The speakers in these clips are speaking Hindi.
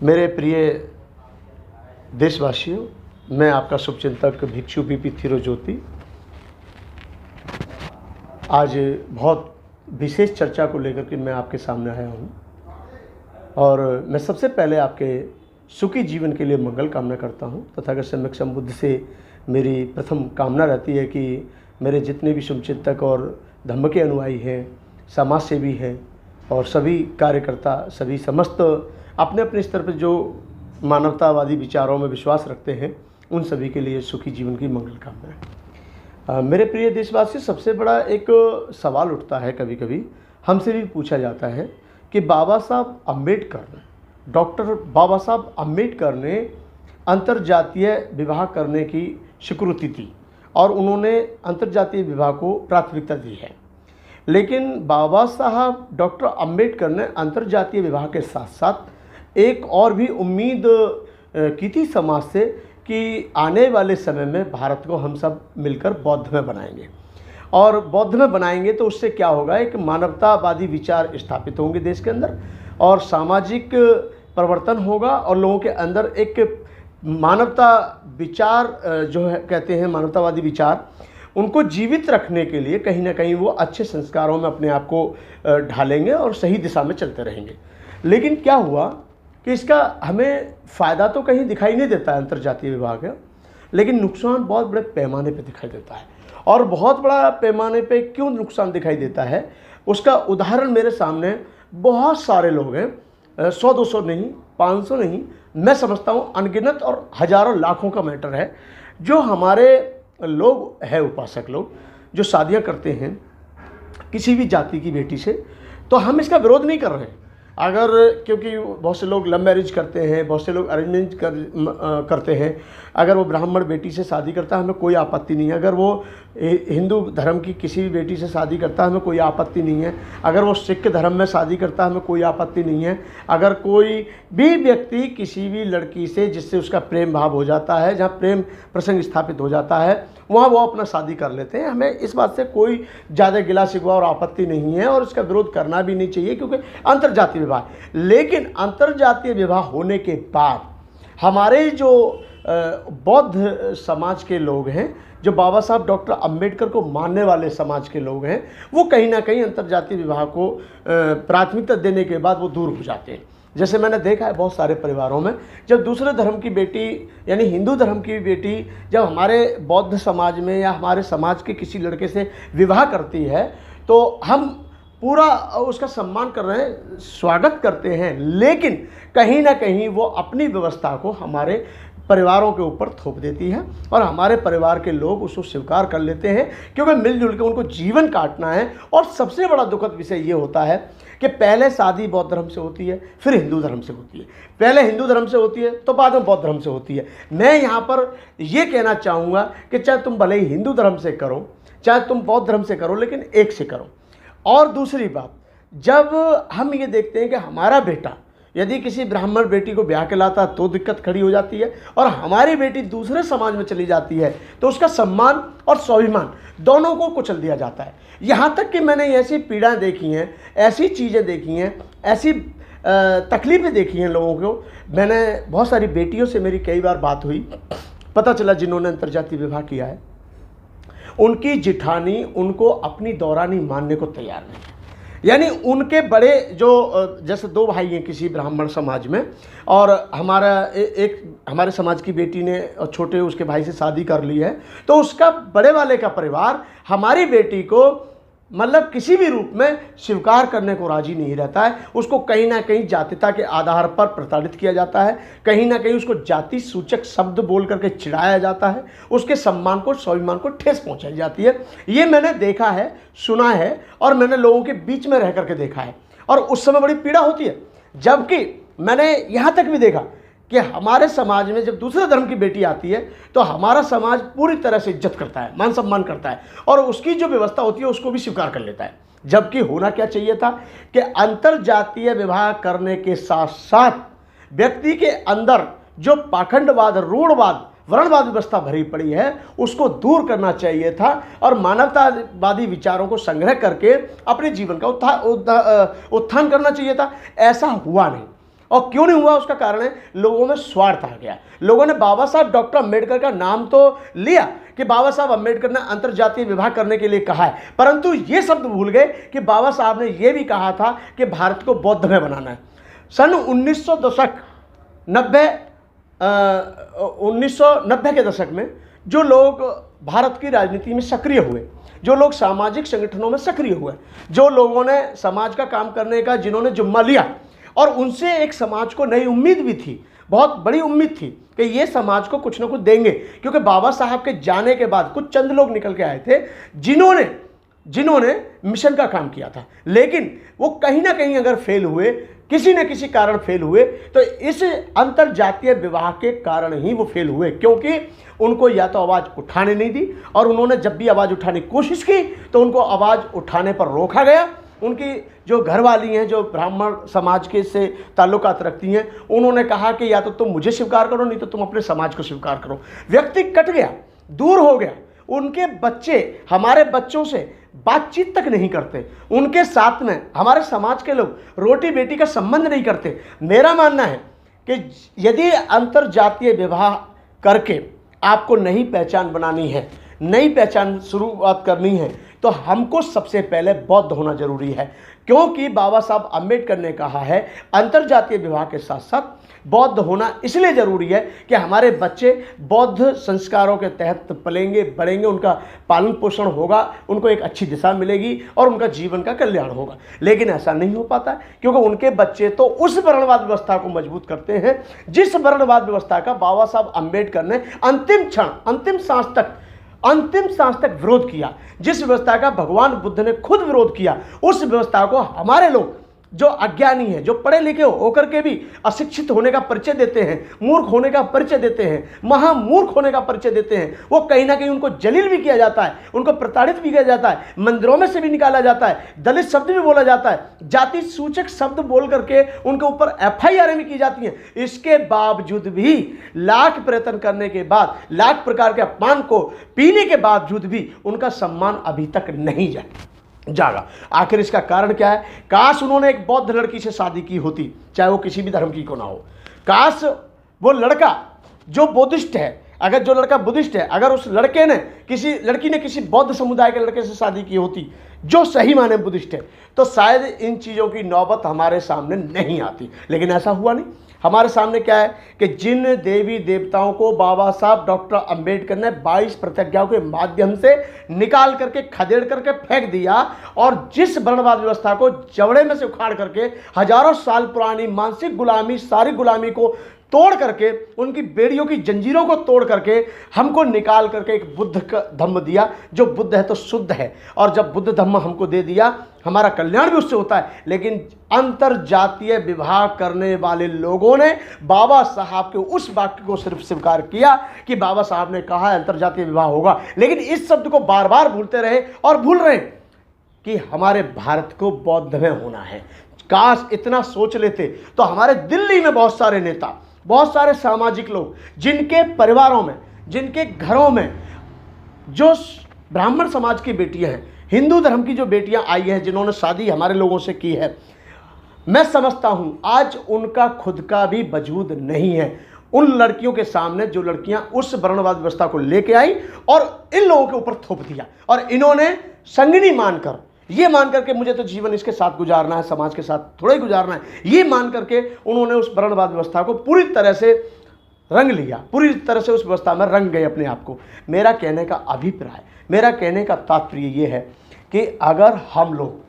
मेरे प्रिय देशवासियों, मैं आपका शुभचिंतक भिक्षु बीपी थिरोज्योति आज बहुत विशेष चर्चा को लेकर के मैं आपके सामने आया हूँ। और मैं सबसे पहले आपके सुखी जीवन के लिए मंगल कामना करता हूँ। तथागत सम्यक संबुद्ध से मेरी प्रथम कामना रहती है कि मेरे जितने भी शुभचिंतक और धम्म के अनुयायी हैं, समाज सेवी हैं और सभी कार्यकर्ता, सभी समस्त अपने अपने स्तर पर जो मानवतावादी विचारों में विश्वास रखते हैं, उन सभी के लिए सुखी जीवन की मंगल कामना है। मेरे प्रिय देशवासी, सबसे बड़ा एक सवाल उठता है, कभी कभी हमसे भी पूछा जाता है कि बाबा साहब अम्बेडकर ने, डॉक्टर बाबा साहब अम्बेडकर ने अंतर्जातीय विवाह करने की स्वीकृति दी और उन्होंने अंतर्जातीय विवाह को प्राथमिकता दी है। लेकिन बाबा साहब डॉक्टर अम्बेडकर ने अंतर्जातीय विवाह के साथ साथ एक और भी उम्मीद की थी समाज से कि आने वाले समय में भारत को हम सब मिलकर बौद्ध में बनाएंगे। और बौद्ध में बनाएंगे तो उससे क्या होगा, एक मानवतावादी विचार स्थापित होंगे देश के अंदर और सामाजिक परिवर्तन होगा और लोगों के अंदर एक मानवता विचार जो है कहते हैं मानवतावादी विचार, उनको जीवित रखने के लिए कहीं ना कहीं वो अच्छे संस्कारों में अपने आप को ढालेंगे और सही दिशा में चलते रहेंगे। लेकिन क्या हुआ कि इसका हमें फ़ायदा तो कहीं दिखाई नहीं देता है अंतर्जातीय विवाह का, लेकिन नुकसान बहुत बड़े पैमाने पे दिखाई देता है। और बहुत बड़ा पैमाने पे क्यों नुकसान दिखाई देता है, उसका उदाहरण मेरे सामने बहुत सारे लोग हैं, 100-200 नहीं, 500 नहीं, मैं समझता हूँ अनगिनत और हज़ारों लाखों का मैटर है। जो हमारे लोग हैं, उपासक लोग, जो शादियाँ करते हैं किसी भी जाति की बेटी से, तो हम इसका विरोध नहीं कर रहे हैं। अगर क्योंकि बहुत से लोग लव मैरिज करते हैं, बहुत से लोग अरेंजमेंट करते हैं। अगर वो ब्राह्मण बेटी से शादी करता है, हमें कोई आपत्ति नहीं है। अगर वो हिंदू धर्म की किसी भी बेटी से शादी करता है, हमें कोई आपत्ति नहीं है। अगर वो सिख धर्म में शादी करता है, हमें कोई आपत्ति नहीं है। अगर कोई भी व्यक्ति किसी भी लड़की से जिससे उसका प्रेम भाव हो जाता है, जहाँ प्रेम प्रसंग स्थापित हो जाता है, वहाँ वो अपना शादी कर लेते हैं। हमें इस बात से कोई ज़्यादा गिला शिकवा और आपत्ति नहीं है और इसका विरोध करना भी नहीं चाहिए, क्योंकि अंतर्जातीय विवाह। लेकिन अंतर्जातीय विवाह होने के बाद हमारे जो बौद्ध समाज के लोग हैं, जो बाबा साहब डॉक्टर अम्बेडकर को मानने वाले समाज के लोग हैं, वो कहीं ना कहीं अंतर्जातीय विवाह को प्राथमिकता देने के बाद वो दूर हो जाते हैं। जैसे मैंने देखा है बहुत सारे परिवारों में, जब दूसरे धर्म की बेटी यानी हिंदू धर्म की बेटी जब हमारे बौद्ध समाज में या हमारे समाज के किसी लड़के से विवाह करती है, तो हम पूरा उसका सम्मान कर रहे हैं, स्वागत करते हैं। लेकिन कहीं ना कहीं वो अपनी व्यवस्था को हमारे परिवारों के ऊपर थोप देती है और हमारे परिवार के लोग उसको स्वीकार कर लेते हैं, क्योंकि मिलजुल के उनको जीवन काटना है। और सबसे बड़ा दुखद विषय ये होता है कि पहले शादी बौद्ध धर्म से होती है, फिर हिंदू धर्म से होती है। पहले हिंदू धर्म से होती है तो बाद में बौद्ध धर्म से होती है। मैं यहाँ पर ये कहना चाहूँगा कि चाहे तुम भले ही हिंदू धर्म से करो, चाहे तुम बौद्ध धर्म से करो, लेकिन एक से करो। और दूसरी बात, जब हम ये देखते हैं कि हमारा बेटा यदि किसी ब्राह्मण बेटी को ब्याह के लाता तो दिक्कत खड़ी हो जाती है, और हमारी बेटी दूसरे समाज में चली जाती है तो उसका सम्मान और स्वाभिमान दोनों को कुचल दिया जाता है। यहाँ तक कि मैंने ऐसी पीड़ाएं देखी हैं, ऐसी चीज़ें देखी हैं, ऐसी तकलीफ़ें देखी हैं लोगों को। मैंने बहुत सारी बेटियों से मेरी कई बार बात हुई, पता चला जिन्होंने अंतर्जातीय विवाह किया है, उनकी जिठानी उनको अपनी दौरानी मानने को तैयार नहीं है। यानी उनके बड़े जो जैसे दो भाई हैं किसी ब्राह्मण समाज में, और हमारा एक हमारे समाज की बेटी ने छोटे उसके भाई से शादी कर ली है, तो उसका बड़े वाले का परिवार हमारी बेटी को मतलब किसी भी रूप में स्वीकार करने को राजी नहीं रहता है। उसको कहीं ना कहीं जातिता के आधार पर प्रताड़ित किया जाता है, कहीं ना कहीं उसको जाति सूचक शब्द बोल करके चिढ़ाया जाता है, उसके सम्मान को, स्वाभिमान को ठेस पहुंचाई जाती है। ये मैंने देखा है, सुना है, और मैंने लोगों के बीच में रह करके देखा है, और उस समय बड़ी पीड़ा होती है। जबकि मैंने यहाँ तक भी देखा कि हमारे समाज में जब दूसरे धर्म की बेटी आती है तो हमारा समाज पूरी तरह से इज्जत करता है, मान सम्मान करता है, और उसकी जो व्यवस्था होती है उसको भी स्वीकार कर लेता है। जबकि होना क्या चाहिए था कि अंतर्जातीय विवाह करने के साथ साथ व्यक्ति के अंदर जो पाखंडवाद, रूढ़वाद, वर्णवाद व्यवस्था भरी पड़ी है उसको दूर करना चाहिए था, और मानवतावादी विचारों को संग्रह करके अपने जीवन का उत्थान करना चाहिए था। ऐसा हुआ नहीं। और क्यों नहीं हुआ उसका कारण है लोगों में स्वार्थ आ गया। लोगों ने बाबा साहब डॉक्टर अम्बेडकर का नाम तो लिया कि बाबा साहब अम्बेडकर ने अंतरजातीय विवाह करने के लिए कहा है, परंतु ये शब्द भूल गए कि बाबा साहब ने यह भी कहा था कि भारत को बौद्धमय बनाना है। सन 1990 के दशक में जो लोग भारत की राजनीति में सक्रिय हुए, जो लोग सामाजिक संगठनों में सक्रिय हुए, जो लोगों ने समाज का काम करने का जिन्होंने जिम्मा लिया, और उनसे एक समाज को नई उम्मीद भी थी, बहुत बड़ी उम्मीद थी कि ये समाज को कुछ ना कुछ देंगे, क्योंकि बाबा साहब के जाने के बाद कुछ चंद लोग निकल के आए थे जिन्होंने मिशन का काम किया था, लेकिन वो कहीं ना कहीं अगर फेल हुए, किसी न किसी कारण फेल हुए, तो इस अंतरजातीय विवाह के कारण ही वो फेल हुए, क्योंकि उनको या तो आवाज़ उठाने नहीं दी, और उन्होंने जब भी आवाज़ उठाने की कोशिश की तो उनको आवाज़ उठाने पर रोका गया। उनकी जो घरवाली हैं, जो ब्राह्मण समाज के से ताल्लुकात रखती हैं, उन्होंने कहा कि या तो तुम मुझे स्वीकार करो, नहीं तो तुम अपने समाज को स्वीकार करो। व्यक्ति कट गया, दूर हो गया। उनके बच्चे हमारे बच्चों से बातचीत तक नहीं करते, उनके साथ में हमारे समाज के लोग रोटी बेटी का संबंध नहीं करते। मेरा मानना है कि यदि अंतरजातीय विवाह करके आपको नई पहचान बनानी है, नई पहचान शुरुआत करनी है, तो हमको सबसे पहले बौद्ध होना जरूरी है, क्योंकि बाबा साहब अम्बेडकर ने कहा है अंतरजातीय विवाह के साथ साथ बौद्ध होना इसलिए ज़रूरी है कि हमारे बच्चे बौद्ध संस्कारों के तहत पलेंगे, बढ़ेंगे, उनका पालन पोषण होगा, उनको एक अच्छी दिशा मिलेगी और उनका जीवन का कल्याण होगा। लेकिन ऐसा नहीं हो पाता, क्योंकि उनके बच्चे तो उस वर्णवाद व्यवस्था को मजबूत करते हैं जिस वर्णवाद व्यवस्था का बाबा साहब अम्बेडकर ने अंतिम क्षण, अंतिम सांस तक विरोध किया, जिस व्यवस्था का भगवान बुद्ध ने खुद विरोध किया। उस व्यवस्था को हमारे लोग जो अज्ञानी है, जो पढ़े लिखे होकर के भी अशिक्षित होने का परिचय देते हैं, मूर्ख होने का परिचय देते हैं, महामूर्ख होने का परिचय देते हैं, वो कहीं ना कहीं उनको जलील भी किया जाता है, उनको प्रताड़ित भी किया जाता है, मंदिरों में से भी निकाला जाता है, दलित शब्द भी बोला जाता है, जाति सूचक शब्द बोल करके उनके ऊपर FIR भी की जाती हैं। इसके बावजूद भी लाख प्रयत्न करने के बाद, लाख प्रकार के अपमान को पीने के बावजूद भी उनका सम्मान अभी तक नहीं जागा। आखिर इसका कारण क्या है? काश उन्होंने एक बौद्ध लड़की से शादी की होती, चाहे वो किसी भी धर्म की क्यों ना हो। काश वो लड़का जो बुद्धिस्ट है, अगर जो लड़का बुद्धिस्ट है, अगर उस लड़की ने किसी बौद्ध समुदाय के लड़के से शादी की होती जो सही माने बुद्धिस्ट है, तो शायद इन चीज़ों की नौबत हमारे सामने नहीं आती। लेकिन ऐसा हुआ नहीं। हमारे सामने क्या है कि जिन देवी देवताओं को बाबा साहब डॉक्टर अंबेडकर ने 22 प्रतिज्ञाओं के माध्यम से निकाल करके, खदेड़ करके फेंक दिया, और जिस वर्णवाद व्यवस्था को जबड़े में से उखाड़ करके हजारों साल पुरानी मानसिक गुलामी, सारी गुलामी को तोड़ करके, उनकी बेड़ियों की जंजीरों को तोड़ करके हमको निकाल करके एक बुद्ध का धम्म दिया, जो बुद्ध है तो शुद्ध है, और जब बुद्ध धम्म हमको दे दिया, हमारा कल्याण भी उससे होता है। लेकिन अंतरजातीय विवाह करने वाले लोगों ने बाबा साहब के उस वाक्य को सिर्फ स्वीकार किया कि बाबा साहब ने कहा अंतरजातीय विवाह होगा, लेकिन इस शब्द को बार बार भूलते रहे और भूल रहे कि हमारे भारत को बौद्धमय होना है। काश इतना सोच लेते तो हमारे दिल्ली में बहुत सारे नेता, बहुत सारे सामाजिक लोग, जिनके परिवारों में, जिनके घरों में जो ब्राह्मण समाज की बेटियां हैं, हिंदू धर्म की जो बेटियां आई हैं, जिन्होंने शादी हमारे लोगों से की है, मैं समझता हूं आज उनका खुद का भी वजूद नहीं है उन लड़कियों के सामने, जो लड़कियां उस वर्णवाद व्यवस्था को लेके आई और इन लोगों के ऊपर थोप दिया, और इन्होंने संगिनी मानकर, ये मान करके मुझे तो जीवन इसके साथ गुजारना है, समाज के साथ थोड़ा ही गुजारना है, ये मान करके उन्होंने उस वर्णवाद व्यवस्था को पूरी तरह से रंग लिया, पूरी तरह से उस व्यवस्था में रंग गए अपने आप को। मेरा कहने का अभिप्राय, मेरा कहने का तात्पर्य ये है कि अगर हम लोग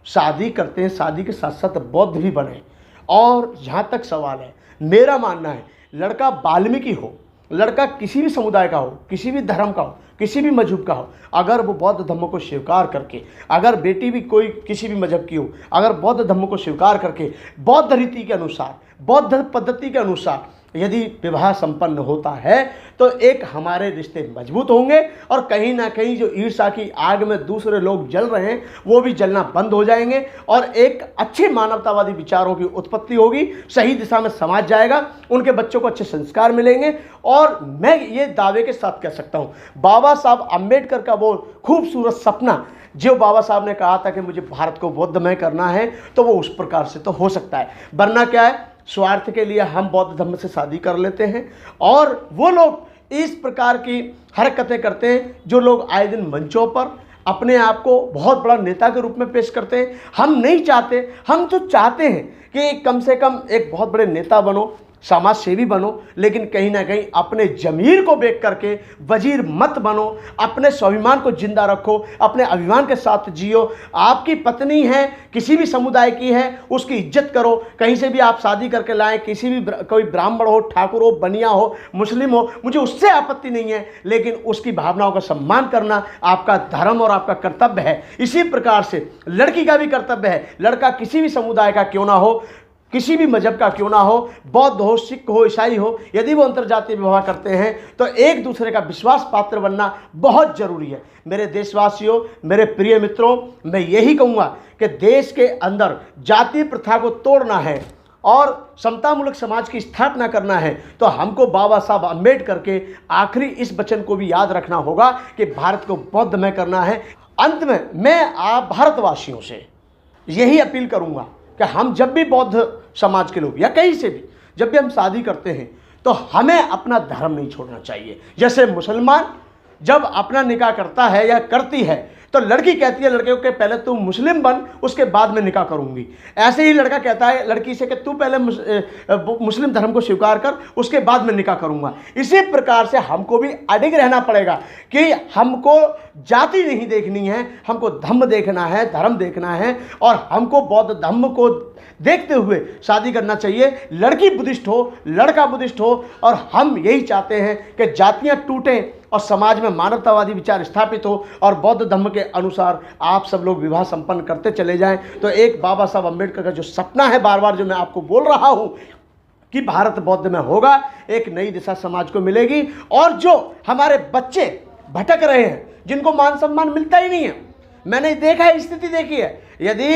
शादी करते हैं, शादी के साथ साथ बौद्ध भी बने, और जहाँ तक सवाल है, मेरा मानना है लड़का वाल्मीकि हो, लड़का किसी भी समुदाय का हो, किसी भी धर्म का हो, किसी भी मजहब का हो, अगर वो बौद्ध धर्म को स्वीकार करके, अगर बेटी भी कोई किसी भी मजहब की हो, अगर बौद्ध धर्म को स्वीकार करके बौद्ध रीति के अनुसार, बौद्ध पद्धति के अनुसार यदि विवाह संपन्न होता है, तो एक हमारे रिश्ते मजबूत होंगे, और कहीं ना कहीं जो ईर्ष्या की आग में दूसरे लोग जल रहे हैं वो भी जलना बंद हो जाएंगे, और एक अच्छे मानवतावादी विचारों की उत्पत्ति होगी, सही दिशा में समाज जाएगा, उनके बच्चों को अच्छे संस्कार मिलेंगे। और मैं ये दावे के साथ कह सकता हूँ, बाबा साहब अम्बेडकर का वो खूबसूरत सपना जो बाबा साहब ने कहा था कि मुझे भारत को बौद्धमय करना है, तो वो उस प्रकार से तो हो सकता है। वरना क्या है, स्वार्थ के लिए हम बौद्ध धर्म से शादी कर लेते हैं, और वो लोग इस प्रकार की हरकतें करते हैं जो लोग आए दिन मंचों पर अपने आप को बहुत बड़ा नेता के रूप में पेश करते हैं। हम नहीं चाहते, हम तो चाहते हैं कि कम से कम एक बहुत बड़े नेता बनो, समाज सेवी बनो, लेकिन कहीं ना कहीं अपने ज़मीर को बेच करके वजीर मत बनो। अपने स्वाभिमान को जिंदा रखो, अपने अभिमान के साथ जियो। आपकी पत्नी है, किसी भी समुदाय की है, उसकी इज्जत करो। कहीं से भी आप शादी करके लाएं, किसी भी कोई ब्राह्मण हो, ठाकुर हो, बनिया हो, मुस्लिम हो, मुझे उससे आपत्ति नहीं है, लेकिन उसकी भावनाओं का सम्मान करना आपका धर्म और आपका कर्तव्य है। इसी प्रकार से लड़की का भी कर्तव्य है। लड़का किसी भी समुदाय का क्यों ना हो, किसी भी मजहब का क्यों ना हो, बौद्ध हो, सिख हो, ईसाई हो, यदि वो अंतर्जातीय विवाह करते हैं तो एक दूसरे का विश्वास पात्र बनना बहुत जरूरी है। मेरे देशवासियों, मेरे प्रिय मित्रों, मैं यही कहूँगा कि देश के अंदर जातीय प्रथा को तोड़ना है और समतामूलक समाज की स्थापना करना है, तो हमको बाबा साहब अम्बेडकर के आखिरी इस वचन को भी याद रखना होगा कि भारत को बौद्धमय करना है। अंत में मैं आप भारतवासियों से यही अपील करूँगा कि हम जब भी बौद्ध समाज के लोग या कहीं से भी जब भी हम शादी करते हैं तो हमें अपना धर्म नहीं छोड़ना चाहिए। जैसे मुसलमान जब अपना निकाह करता है या करती है तो लड़की कहती है लड़के को कि पहले तू मुस्लिम बन, उसके बाद में निकाह करूंगी। ऐसे ही लड़का कहता है लड़की से कि तू पहले मुस्लिम धर्म को स्वीकार कर, उसके बाद में निकाह करूंगा। इसी प्रकार से हमको भी अडिग रहना पड़ेगा कि हमको जाति नहीं देखनी है, हमको धर्म देखना है, धर्म देखना है, और हमको बौद्ध धर्म को देखते हुए शादी करना चाहिए। लड़की बुद्धिस्ट हो, लड़का बुद्धिस्ट हो, और हम यही चाहते हैं कि जातियां टूटें और समाज में मानवतावादी विचार स्थापित हो और बौद्ध धर्म के अनुसार आप सब लोग विवाह संपन्न करते चले जाएं। तो एक बाबा साहब अम्बेडकर का जो सपना है, बार बार जो मैं आपको बोल रहा हूं कि भारत बौद्ध में होगा, एक नई दिशा समाज को मिलेगी। और जो हमारे बच्चे भटक रहे हैं, जिनको मान सम्मान मिलता ही नहीं है, मैंने देखा है, स्थिति देखी है। यदि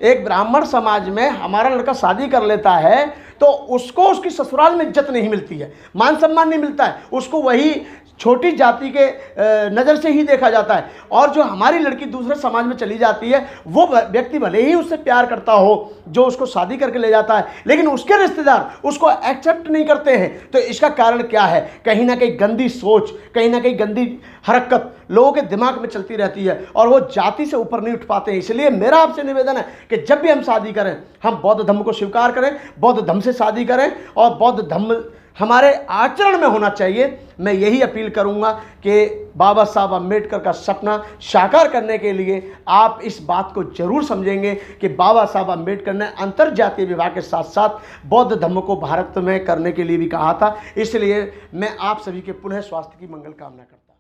एक ब्राह्मण समाज में हमारा लड़का शादी कर लेता है तो उसको उसकी ससुराल में इज्जत नहीं मिलती है, मान सम्मान नहीं मिलता है, उसको वही छोटी जाति के नज़र से ही देखा जाता है। और जो हमारी लड़की दूसरे समाज में चली जाती है, वो व्यक्ति भले ही उससे प्यार करता हो जो उसको शादी करके ले जाता है, लेकिन उसके रिश्तेदार उसको एक्सेप्ट नहीं करते हैं। तो इसका कारण क्या है? कहीं ना कहीं गंदी सोच, कहीं ना कहीं गंदी हरकत लोगों के दिमाग में चलती रहती है और वो जाति से ऊपर नहीं उठ पाते हैं। इसलिए मेरा आपसे निवेदन है कि जब भी हम शादी करें, हम बौद्ध धर्म को स्वीकार करें, बौद्ध धर्म से शादी करें और बौद्ध धर्म हमारे आचरण में होना चाहिए। मैं यही अपील करूंगा कि बाबा साहब अम्बेडकर का सपना साकार करने के लिए आप इस बात को जरूर समझेंगे कि बाबा साहब अम्बेडकर ने अंतर्जातीय विवाह के साथ साथ बौद्ध धर्म को भारत में करने के लिए भी कहा था। इसलिए मैं आप सभी के पुनः स्वास्थ्य की मंगल कामना करता हूं।